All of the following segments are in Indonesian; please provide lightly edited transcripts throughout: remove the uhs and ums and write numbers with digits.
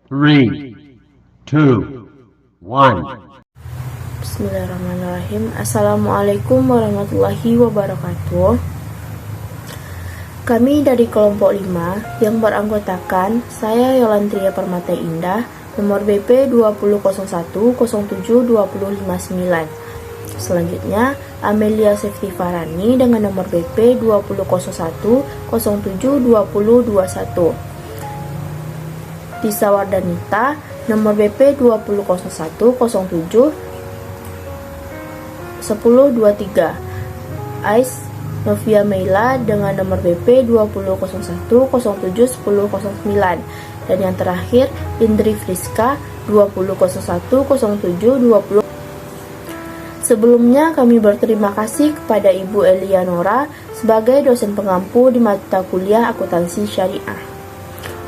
3, 2, 1. Bismillahirrahmanirrahim. Assalamualaikum warahmatullahi wabarakatuh. Kami dari kelompok 5 yang beranggotakan saya Yolantria Permata Indah, nomor BP 2001070259. Selanjutnya Amelia Safety Farani dengan nomor BP 2001072021. Tisa Wardanita nomor BP 2001071023. Ais Novia Meila dengan nomor BP 2001071009. Dan yang terakhir Indri Friska 20010720. Sebelumnya kami berterima kasih kepada Ibu Elianora sebagai dosen pengampu di mata kuliah akuntansi syariah.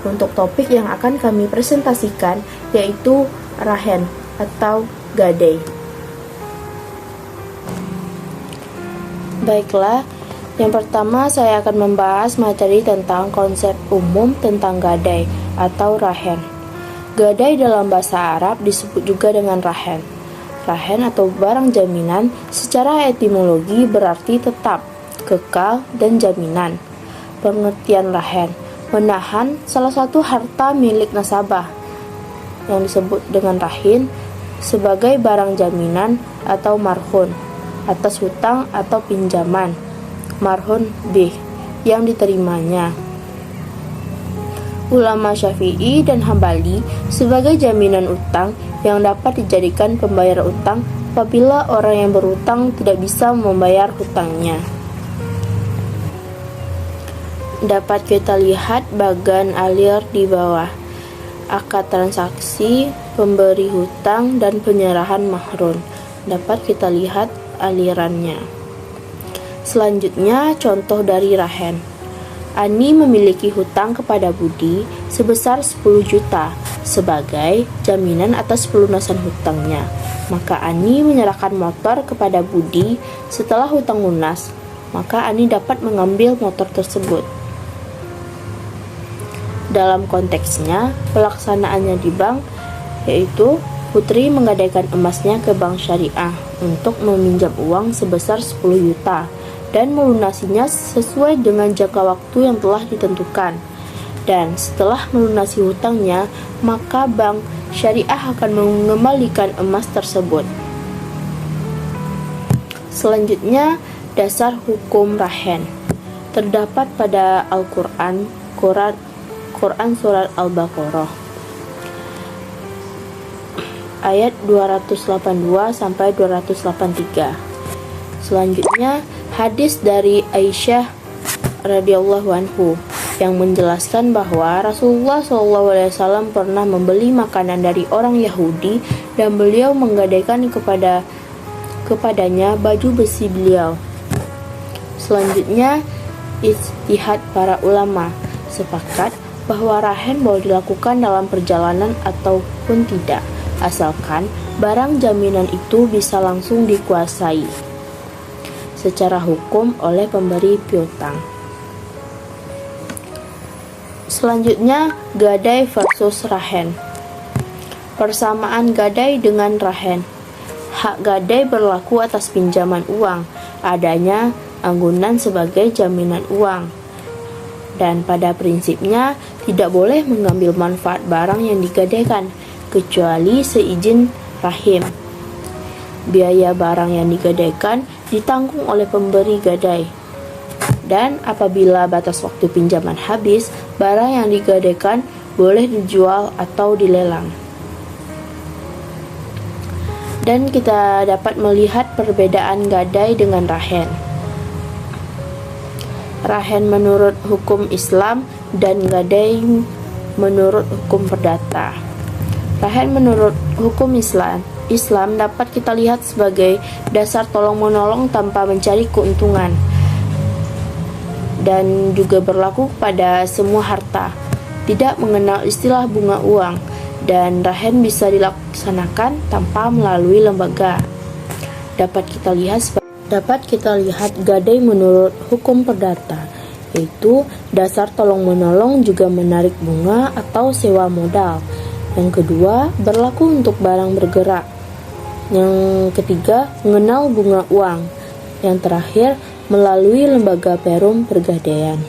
Untuk topik yang akan kami presentasikan yaitu rahen atau gadai. Baiklah, yang pertama saya akan membahas materi tentang konsep umum tentang gadai atau rahen. Gadai dalam bahasa Arab disebut juga dengan rahen. Rahen atau barang jaminan secara etimologi berarti tetap, kekal, dan jaminan. Pengertian rahen: menahan salah satu harta milik nasabah yang disebut dengan rahin sebagai barang jaminan atau marhun atas hutang atau pinjaman marhun bih yang diterimanya. Ulama Syafi'i dan Hambali sebagai jaminan utang yang dapat dijadikan pembayar utang apabila orang yang berutang tidak bisa membayar hutangnya. Dapat kita lihat bagan alir di bawah. Akad transaksi, pemberi hutang, dan penyerahan mahrun. Dapat kita lihat alirannya. Selanjutnya, contoh dari rahen. Ani memiliki hutang kepada Budi sebesar 10 juta sebagai jaminan atas pelunasan hutangnya. Maka Ani menyerahkan motor kepada Budi setelah hutang lunas. Maka Ani dapat mengambil motor tersebut. Dalam konteksnya, pelaksanaannya di bank, yaitu Putri menggadaikan emasnya ke bank syariah untuk meminjam uang sebesar 10 juta dan melunasinya sesuai dengan jangka waktu yang telah ditentukan. Dan setelah melunasi hutangnya, maka bank syariah akan mengembalikan emas tersebut. Selanjutnya, dasar hukum rahen terdapat pada Al-Quran Surat Al-Baqarah ayat 282 sampai 283. Selanjutnya hadis dari Aisyah radhiyallahu anhu yang menjelaskan bahwa Rasulullah SAW pernah membeli makanan dari orang Yahudi dan beliau menggadaikan kepadanya baju besi beliau. Selanjutnya ijtihad para ulama sepakat bahwa rahen boleh dilakukan dalam perjalanan ataupun tidak, asalkan barang jaminan itu bisa langsung dikuasai secara hukum oleh pemberi piutang. Selanjutnya, gadai versus rahen. Persamaan gadai dengan rahen. Hak gadai berlaku atas pinjaman uang, adanya anggunan sebagai jaminan uang. Dan pada prinsipnya tidak boleh mengambil manfaat barang yang digadaikan kecuali seizin rahim. Biaya barang yang digadaikan ditanggung oleh pemberi gadai. Dan apabila batas waktu pinjaman habis, barang yang digadaikan boleh dijual atau dilelang. Dan kita dapat melihat perbedaan gadai dengan rahen. Rahen menurut hukum Islam dan gadai menurut hukum perdata. Rahen menurut hukum Islam dapat kita lihat sebagai dasar tolong-menolong tanpa mencari keuntungan dan juga berlaku pada semua harta, tidak mengenal istilah bunga uang, dan rahen bisa dilaksanakan tanpa melalui lembaga. Dapat kita lihat gadai menurut hukum perdata, yaitu dasar tolong-menolong juga menarik bunga atau sewa modal, Yang kedua, berlaku untuk barang bergerak. Yang ketiga, mengenal bunga uang. Yang terakhir, melalui lembaga Perum Pegadaian.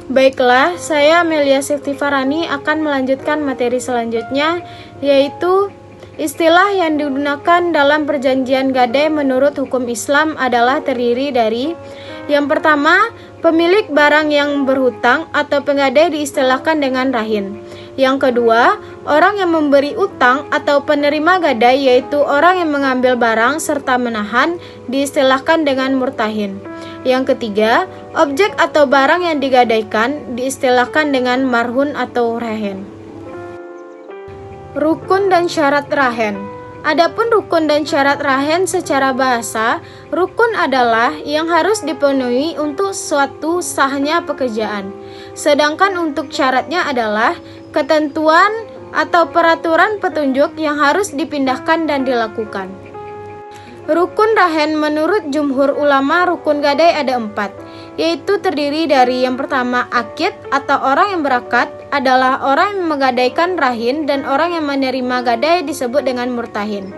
Baiklah, saya Amelia Sektifarani akan melanjutkan materi selanjutnya, yaitu istilah yang digunakan dalam perjanjian gadai menurut hukum Islam adalah terdiri dari: yang pertama, pemilik barang yang berhutang atau penggadai diistilahkan dengan rahin. Yang kedua, orang yang memberi utang atau penerima gadai, yaitu orang yang mengambil barang serta menahan, diistilahkan dengan murtahin. Yang ketiga, objek atau barang yang digadaikan diistilahkan dengan marhun atau rahen. Rukun dan syarat rahen. Adapun rukun dan syarat rahen secara bahasa, rukun adalah yang harus dipenuhi untuk suatu sahnya pekerjaan. Sedangkan untuk syaratnya adalah ketentuan atau peraturan petunjuk yang harus dipindahkan dan dilakukan. Rukun rahen menurut jumhur ulama rukun gadai ada 4, yaitu terdiri dari yang pertama akid atau orang yang berakad adalah orang yang menggadaikan rahin, dan orang yang menerima gadai disebut dengan murtahin.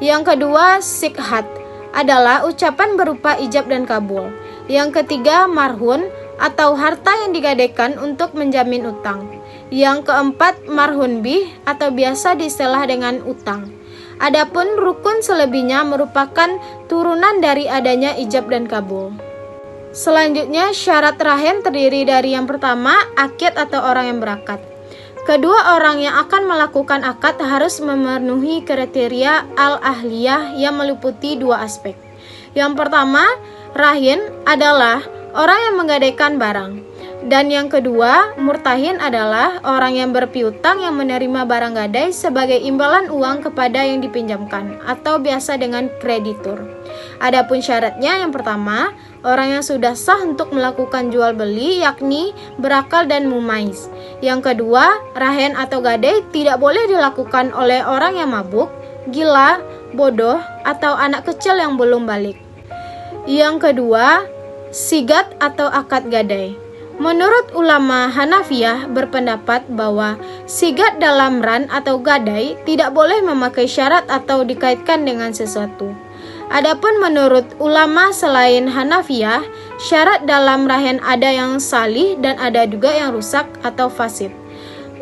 Yang kedua sikhat adalah ucapan berupa ijab dan kabul. Yang ketiga marhun atau harta yang digadaikan untuk menjamin utang. Yang keempat marhun bih atau biasa diistilah dengan utang. Adapun rukun selebihnya merupakan turunan dari adanya ijab dan kabul. Selanjutnya, syarat rahen terdiri dari yang pertama, akid atau orang yang berakad. Kedua orang yang akan melakukan akad harus memenuhi kriteria al-ahliyah yang meliputi 2 aspek. Yang pertama, rahin adalah orang yang menggadaikan barang. Dan yang kedua, murtahin adalah orang yang berpiutang yang menerima barang gadai sebagai imbalan uang kepada yang dipinjamkan atau biasa dengan kreditur. Adapun syaratnya, yang pertama, orang yang sudah sah untuk melakukan jual beli yakni berakal dan mumais. Yang kedua, rahen atau gadai tidak boleh dilakukan oleh orang yang mabuk, gila, bodoh, atau anak kecil yang belum balik. Yang kedua, sigat atau akad gadai. Menurut ulama Hanafiyah berpendapat bahwa sigat dalam ran atau gadai tidak boleh memakai syarat atau dikaitkan dengan sesuatu. Adapun menurut ulama selain Hanafiyah, syarat dalam rahen ada yang salih dan ada juga yang rusak atau fasid.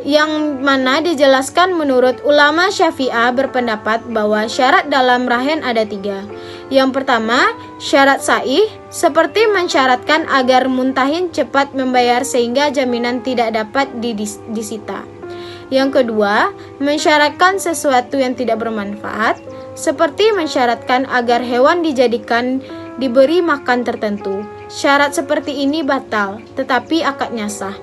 Yang mana dijelaskan menurut ulama Syafi'ah berpendapat bahwa syarat dalam rahen ada 3. Yang pertama, syarat sahih, seperti mensyaratkan agar muntahin cepat membayar sehingga jaminan tidak dapat disita. Yang kedua, mensyaratkan sesuatu yang tidak bermanfaat, seperti mensyaratkan agar hewan dijadikan diberi makan tertentu. Syarat seperti ini batal, tetapi akadnya sah.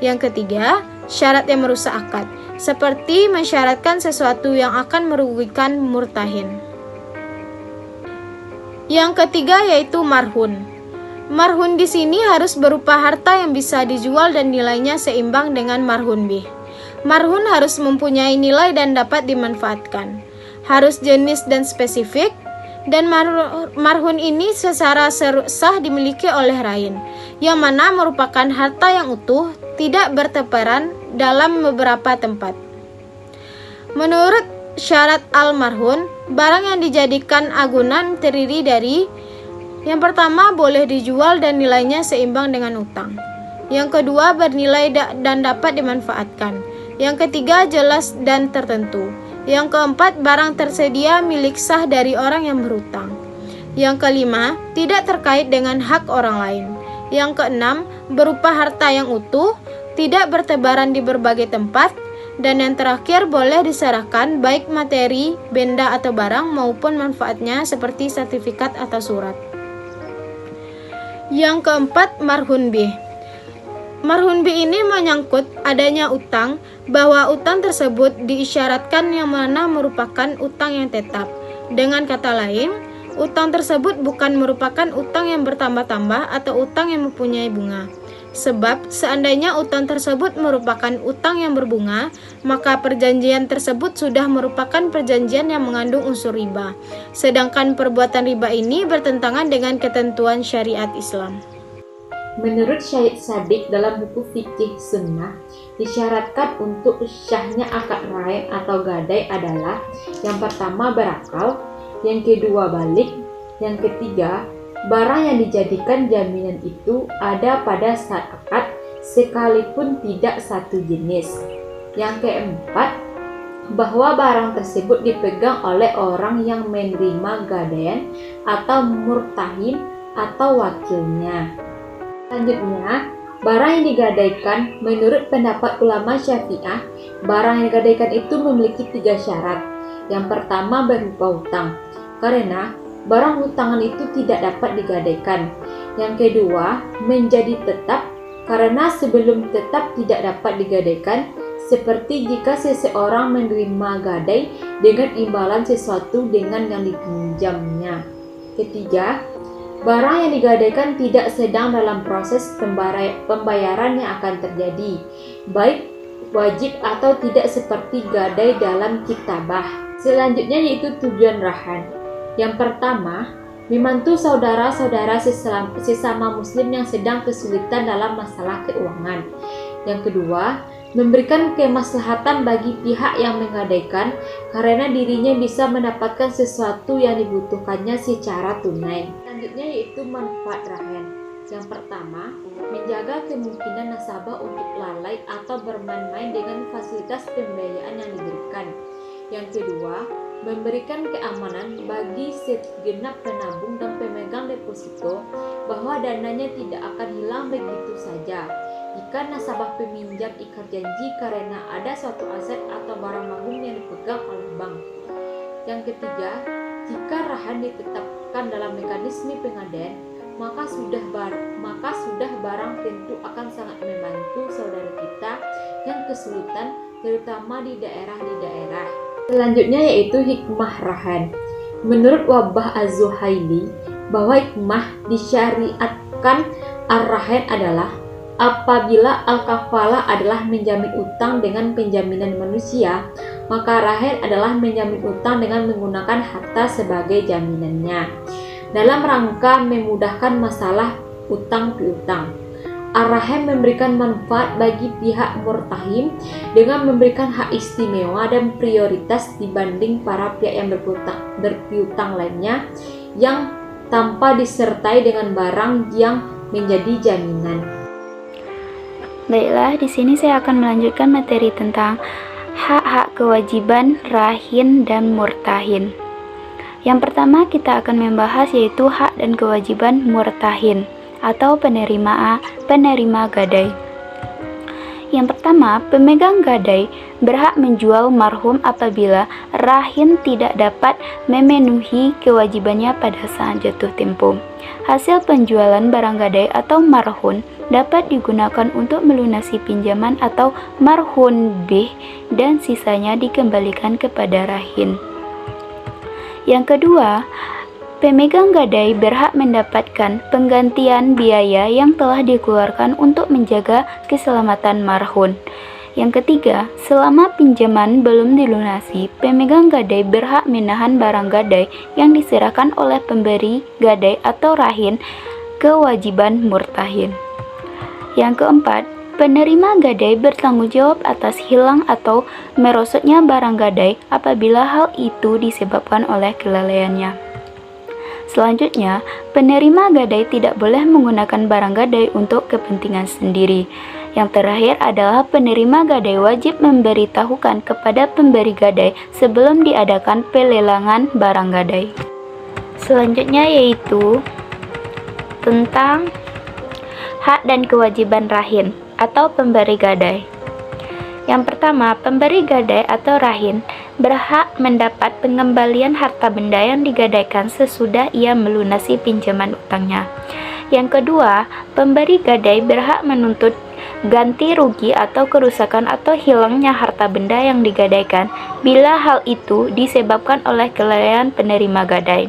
Yang ketiga, syarat yang merusak akad, seperti mensyaratkan sesuatu yang akan merugikan murtahin. Yang ketiga yaitu marhun. Marhun di sini harus berupa harta yang bisa dijual dan nilainya seimbang dengan marhun bih. Marhun harus mempunyai nilai dan dapat dimanfaatkan. Harus jenis dan spesifik, dan marhun ini secara sah dimiliki oleh rain, yang mana merupakan harta yang utuh, tidak bertebaran dalam beberapa tempat. Menurut syarat al-marhun, barang yang dijadikan agunan terdiri dari: yang pertama, boleh dijual dan nilainya seimbang dengan utang. Yang kedua, bernilai dan dapat dimanfaatkan. Yang ketiga, jelas dan tertentu. Yang keempat, barang tersedia milik sah dari orang yang berhutang. Yang kelima, tidak terkait dengan hak orang lain. Yang keenam, berupa harta yang utuh, tidak bertebaran di berbagai tempat. Dan yang terakhir, boleh diserahkan baik materi, benda atau barang maupun manfaatnya seperti sertifikat atau surat. Yang keempat, marhun bih. Marhun bih ini menyangkut adanya utang, bahwa utang tersebut diisyaratkan yang mana merupakan utang yang tetap. Dengan kata lain, utang tersebut bukan merupakan utang yang bertambah-tambah atau utang yang mempunyai bunga. Sebab seandainya utang tersebut merupakan utang yang berbunga, maka perjanjian tersebut sudah merupakan perjanjian yang mengandung unsur riba. Sedangkan perbuatan riba ini bertentangan dengan ketentuan syariat Islam. Menurut Syed Sadiq dalam buku Fikih Sunnah, disyaratkan untuk syahnya akad rahen atau gadai adalah yang pertama berakal, yang kedua balik, yang ketiga barang yang dijadikan jaminan itu ada pada saat akad sekalipun tidak satu jenis. Yang keempat, bahwa barang tersebut dipegang oleh orang yang menerima gadaian atau murtahin atau wakilnya. Selanjutnya, barang yang digadaikan menurut pendapat ulama Syafi'ah, barang yang digadaikan itu memiliki 3 syarat. Yang pertama berupa hutang, karena barang hutangan itu tidak dapat digadaikan. Yang kedua, menjadi tetap, karena sebelum tetap tidak dapat digadaikan, seperti jika seseorang menerima gadai dengan imbalan sesuatu dengan yang dipinjamnya. Ketiga, barang yang digadaikan tidak sedang dalam proses pembayaran yang akan terjadi, baik wajib atau tidak seperti gadai dalam kitabah. Selanjutnya yaitu tujuan rahan. Yang pertama, membantu saudara-saudara sesama muslim yang sedang kesulitan dalam masalah keuangan. Yang kedua, memberikan kemaslahatan bagi pihak yang menggadaikan karena dirinya bisa mendapatkan sesuatu yang dibutuhkannya secara tunai. Selanjutnya yaitu manfaat rahen. Yang pertama, menjaga kemungkinan nasabah untuk lalai atau bermain-main dengan fasilitas pembiayaan yang diberikan. Yang kedua, memberikan keamanan bagi segenap penabung dan pemegang deposito bahwa dananya tidak akan hilang begitu saja jika nasabah peminjam ikat janji karena ada suatu aset atau barang bangun yang dipegang oleh bank. Yang ketiga, jika rahan ditetapkan dalam mekanisme pengadaian, maka sudah barang tentu akan sangat membantu saudara kita yang kesulitan, terutama di daerah. Selanjutnya yaitu hikmah rahan. Menurut Wabah Az-Zuhaili, bahwa hikmah disyariatkan ar-rahan adalah apabila al-kafalah adalah menjamin utang dengan penjaminan manusia, maka rahan adalah menjamin utang dengan menggunakan harta sebagai jaminannya. Dalam rangka memudahkan masalah utang piutang, ar-rahan memberikan manfaat bagi pihak murtahin dengan memberikan hak istimewa dan prioritas dibanding para pihak yang berpiutang lainnya yang tanpa disertai dengan barang yang menjadi jaminan. Baiklah, di sini saya akan melanjutkan materi tentang hak-hak kewajiban rahin dan murtahin. Yang pertama kita akan membahas yaitu hak dan kewajiban murtahin atau penerima gadai. Yang pertama, pemegang gadai berhak menjual marhum apabila rahin tidak dapat memenuhi kewajibannya pada saat jatuh tempo. Hasil penjualan barang gadai atau marhun dapat digunakan untuk melunasi pinjaman atau marhun bih dan sisanya dikembalikan kepada rahin. Yang kedua, pemegang gadai berhak mendapatkan penggantian biaya yang telah dikeluarkan untuk menjaga keselamatan marhun. Yang ketiga, selama pinjaman belum dilunasi, pemegang gadai berhak menahan barang gadai yang diserahkan oleh pemberi gadai atau rahin kewajiban murtahin. Yang keempat, penerima gadai bertanggung jawab atas hilang atau merosotnya barang gadai apabila hal itu disebabkan oleh kelalaiannya. Selanjutnya, penerima gadai tidak boleh menggunakan barang gadai untuk kepentingan sendiri. Yang terakhir adalah penerima gadai wajib memberitahukan kepada pemberi gadai sebelum diadakan pelelangan barang gadai. Selanjutnya yaitu tentang hak dan kewajiban rahin atau pemberi gadai. Yang pertama, pemberi gadai atau rahin berhak mendapat pengembalian harta benda yang digadaikan sesudah ia melunasi pinjaman utangnya. Yang kedua, pemberi gadai berhak menuntut ganti rugi atau kerusakan atau hilangnya harta benda yang digadaikan bila hal itu disebabkan oleh kelalaian penerima gadai.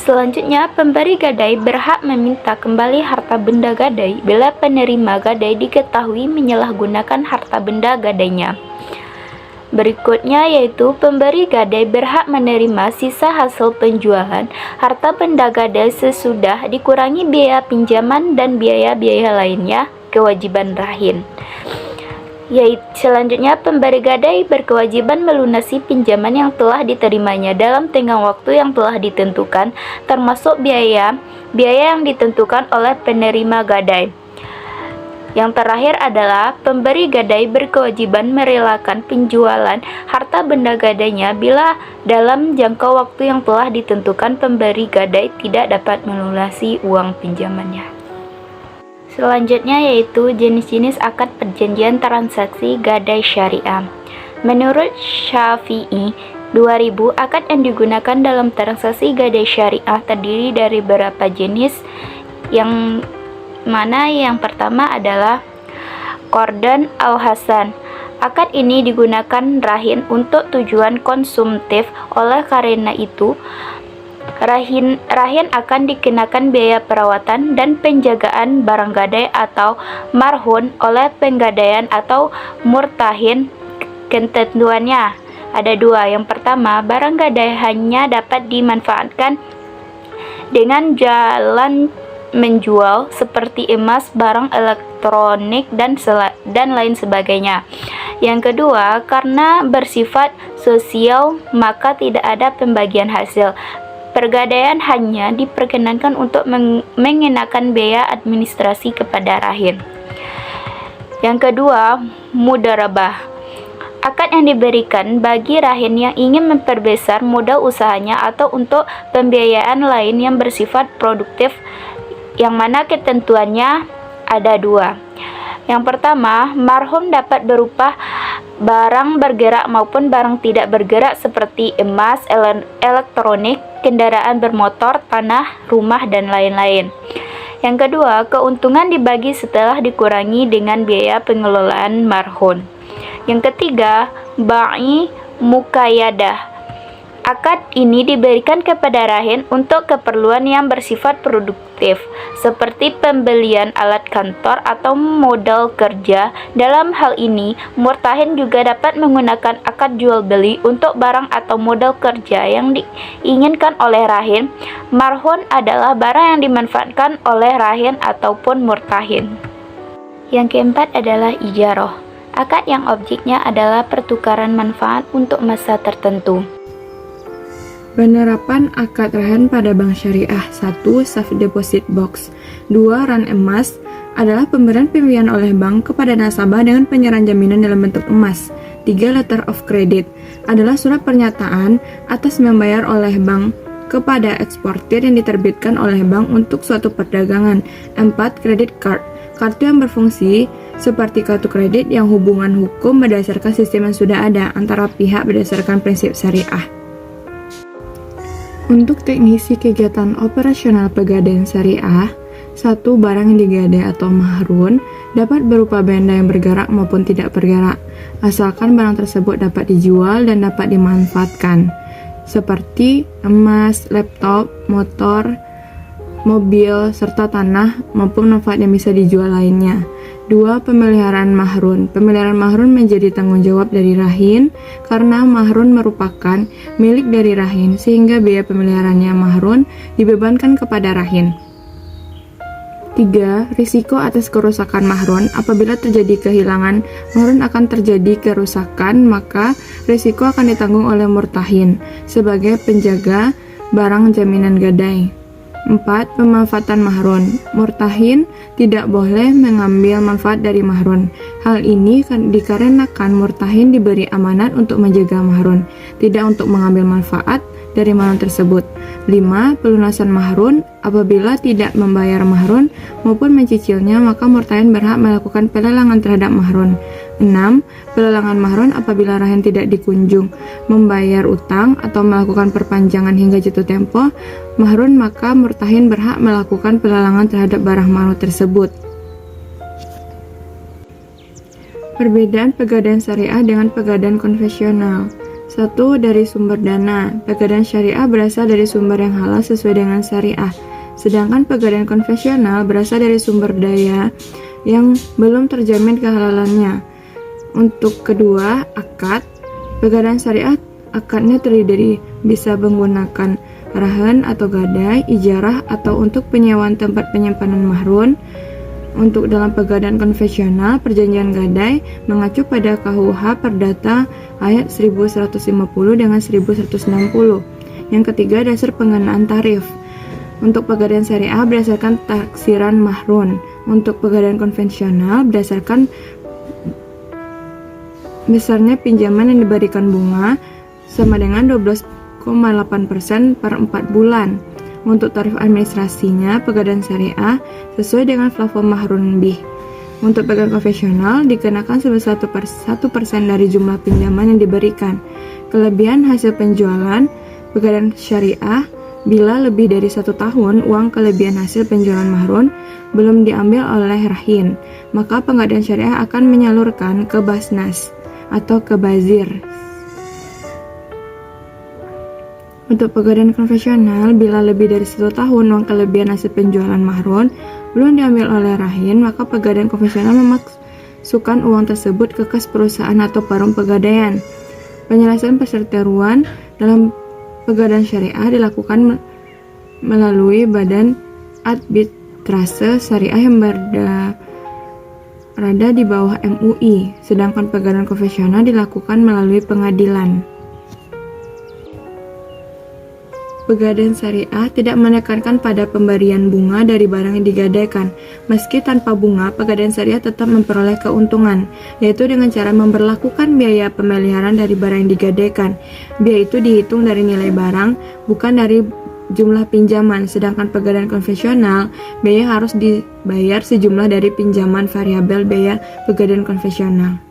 Selanjutnya, pemberi gadai berhak meminta kembali harta benda gadai bila penerima gadai diketahui menyalahgunakan harta benda gadainya. Berikutnya yaitu pemberi gadai berhak menerima sisa hasil penjualan harta benda gadai sesudah dikurangi biaya pinjaman dan biaya-biaya lainnya kewajiban rahin. Selanjutnya, pemberi gadai berkewajiban melunasi pinjaman yang telah diterimanya dalam tenggang waktu yang telah ditentukan, termasuk biaya yang ditentukan oleh penerima gadai. Yang terakhir adalah pemberi gadai berkewajiban merelakan penjualan harta benda gadainya bila dalam jangka waktu yang telah ditentukan pemberi gadai tidak dapat melunasi uang pinjamannya. Selanjutnya yaitu jenis-jenis akad perjanjian transaksi gadai syariah. Menurut Syafi'i 2000, akad yang digunakan dalam transaksi gadai syariah terdiri dari beberapa jenis, yang mana yang pertama adalah Qardhan al-Hasan. Akad ini digunakan rahin untuk tujuan konsumtif, oleh karena itu rahin akan dikenakan biaya perawatan dan penjagaan barang gadai atau marhun oleh penggadaian atau murtahin. Ketentuannya ada dua. Yang pertama, barang gadai hanya dapat dimanfaatkan dengan jalan menjual seperti emas, barang elektronik, dan lain sebagainya. Yang kedua, karena bersifat sosial maka tidak ada pembagian hasil. Pergadaian hanya diperkenankan untuk mengenakan biaya administrasi kepada rahin. Yang kedua, mudharabah. Akad yang diberikan bagi rahin yang ingin memperbesar modal usahanya atau untuk pembiayaan lain yang bersifat produktif, yang mana ketentuannya ada dua. Yang pertama, marhum dapat berupa barang bergerak maupun barang tidak bergerak seperti emas, elektronik, kendaraan bermotor, tanah, rumah, dan lain-lain. Yang kedua, keuntungan dibagi setelah dikurangi dengan biaya pengelolaan marhum. Yang ketiga, ba'i muqayyadah. Akad ini diberikan kepada rahin untuk keperluan yang bersifat produktif, seperti pembelian alat kantor atau modal kerja. Dalam hal ini, murtahin juga dapat menggunakan akad jual beli untuk barang atau modal kerja yang diinginkan oleh rahin. Marhun adalah barang yang dimanfaatkan oleh rahin ataupun murtahin. Yang keempat adalah ijarah. Akad yang objeknya adalah pertukaran manfaat untuk masa tertentu. Penerapan akad rahan pada bank syariah. 1. Safe deposit box. 2. Ran emas adalah pemberian pemberian oleh bank kepada nasabah dengan penyerahan jaminan dalam bentuk emas. 3. Letter of credit adalah surat pernyataan atas membayar oleh bank kepada eksportir yang diterbitkan oleh bank untuk suatu perdagangan. 4. Credit card, kartu yang berfungsi seperti kartu kredit yang hubungan hukum berdasarkan sistem yang sudah ada antara pihak berdasarkan prinsip syariah. Untuk teknisi kegiatan operasional pegadaian syariah, 1. Barang yang digadai atau mahrun dapat berupa benda yang bergerak maupun tidak bergerak, asalkan barang tersebut dapat dijual dan dapat dimanfaatkan, seperti emas, laptop, motor, mobil, serta tanah maupun manfaat yang bisa dijual lainnya. 2. Pemeliharaan mahrun. Pemeliharaan mahrun menjadi tanggung jawab dari rahin karena mahrun merupakan milik dari rahin, sehingga biaya pemeliharaannya mahrun dibebankan kepada rahin. 3. Risiko atas kerusakan mahrun. Apabila terjadi kehilangan, mahrun akan terjadi kerusakan, maka risiko akan ditanggung oleh murtahin sebagai penjaga barang jaminan gadai. 4. Pemanfaatan mahrun. Murtahin tidak boleh mengambil manfaat dari mahrun. Hal ini dikarenakan murtahin diberi amanat untuk menjaga mahrun, tidak untuk mengambil manfaat dari mahrun tersebut. 5. Pelunasan mahrun. Apabila tidak membayar mahrun maupun mencicilnya, maka murtahin berhak melakukan pelelangan terhadap mahrun. 6. Pelelangan mahrun apabila rahin tidak dikunjung membayar utang atau melakukan perpanjangan hingga jatuh tempo mahrun, maka murtahin berhak melakukan pelelangan terhadap barang mahrun tersebut. Perbedaan pegadaian syariah dengan pegadaian konvensional. 1. Dari sumber dana. Pegadaian syariah berasal dari sumber yang halal sesuai dengan syariah, sedangkan pegadaian konvensional berasal dari sumber daya yang belum terjamin kehalalannya. Untuk kedua akad, pegadaian syariah akadnya terdiri bisa menggunakan rahan atau gadai, ijarah atau untuk penyewaan tempat penyimpanan mahrun, Untuk dalam pegadaian konvensional, perjanjian gadai mengacu pada KUH Perdata ayat 1150 dengan 1160. Yang ketiga, dasar pengenaan tarif. Untuk pegadaian syariah berdasarkan taksiran mahrun. Untuk pegadaian konvensional berdasarkan besarnya pinjaman yang diberikan bunga sama dengan 12,8% per 4 bulan. Untuk tarif administrasinya, pegadaian syariah sesuai dengan plafon mahrun bih. Untuk pegadaian konvensional dikenakan sebesar 1% dari jumlah pinjaman yang diberikan. Kelebihan hasil penjualan pegadaian syariah bila lebih dari 1 tahun uang kelebihan hasil penjualan mahrun belum diambil oleh rahin, maka pegadaian syariah akan menyalurkan ke Basnas atau ke Bazir. Untuk pegadaian konvensional, bila lebih dari 1 tahun uang kelebihan hasil penjualan mahrun belum diambil oleh rahin, maka pegadaian konvensional memasukkan uang tersebut ke kas perusahaan atau perum pegadaian. Penyelesaian perseteruan dalam pegadaian syariah dilakukan melalui badan arbitrase syariah yang berada di bawah MUI, sedangkan pegadaian konvensional dilakukan melalui pengadilan. Pegadaian syariah tidak menekankan pada pemberian bunga dari barang yang digadaikan. Meski tanpa bunga, pegadaian syariah tetap memperoleh keuntungan, yaitu dengan cara memberlakukan biaya pemeliharaan dari barang yang digadaikan. Biaya itu dihitung dari nilai barang, bukan dari jumlah pinjaman, sedangkan pegadaian konvensional, biaya harus dibayar sejumlah dari pinjaman variabel biaya pegadaian konvensional.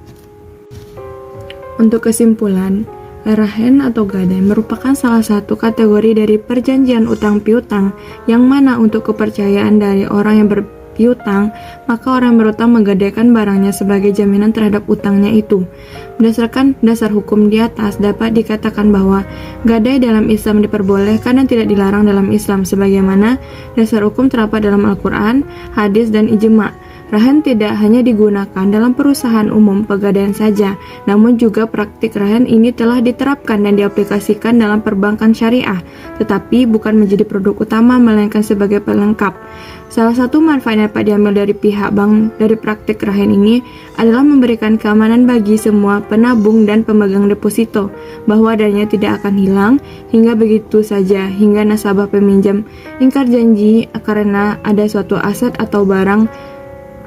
Untuk kesimpulan, rahen atau gadai merupakan salah satu kategori dari perjanjian utang piutang yang mana untuk kepercayaan dari orang yang berpiutang, maka orang yang berutang menggadaikan barangnya sebagai jaminan terhadap utangnya itu. Berdasarkan dasar hukum di atas, dapat dikatakan bahwa gadai dalam Islam diperbolehkan dan tidak dilarang dalam Islam, sebagaimana dasar hukum terdapat dalam Al-Quran, hadis, dan ijma'. Rahen tidak hanya digunakan dalam perusahaan umum pegadaian saja, namun juga praktik rahen ini telah diterapkan dan diaplikasikan dalam perbankan syariah, tetapi bukan menjadi produk utama melainkan sebagai pelengkap. Salah satu manfaat yang dapat diambil dari pihak bank dari praktik rahen ini adalah memberikan keamanan bagi semua penabung dan pemegang deposito, bahwa dananya tidak akan hilang hingga begitu saja, hingga nasabah peminjam ingkar janji karena ada suatu aset atau barang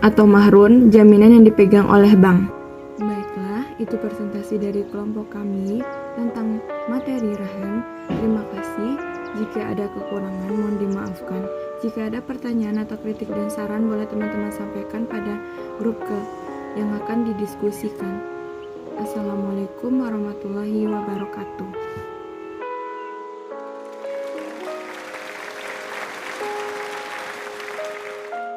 atau mahrun jaminan yang dipegang oleh bank. Baiklah, itu presentasi dari kelompok kami tentang materi rahen. Terima kasih. Jika ada kekurangan, mohon dimaafkan. Jika ada pertanyaan atau kritik dan saran, boleh teman-teman sampaikan pada grup yang akan didiskusikan. Assalamualaikum warahmatullahi wabarakatuh.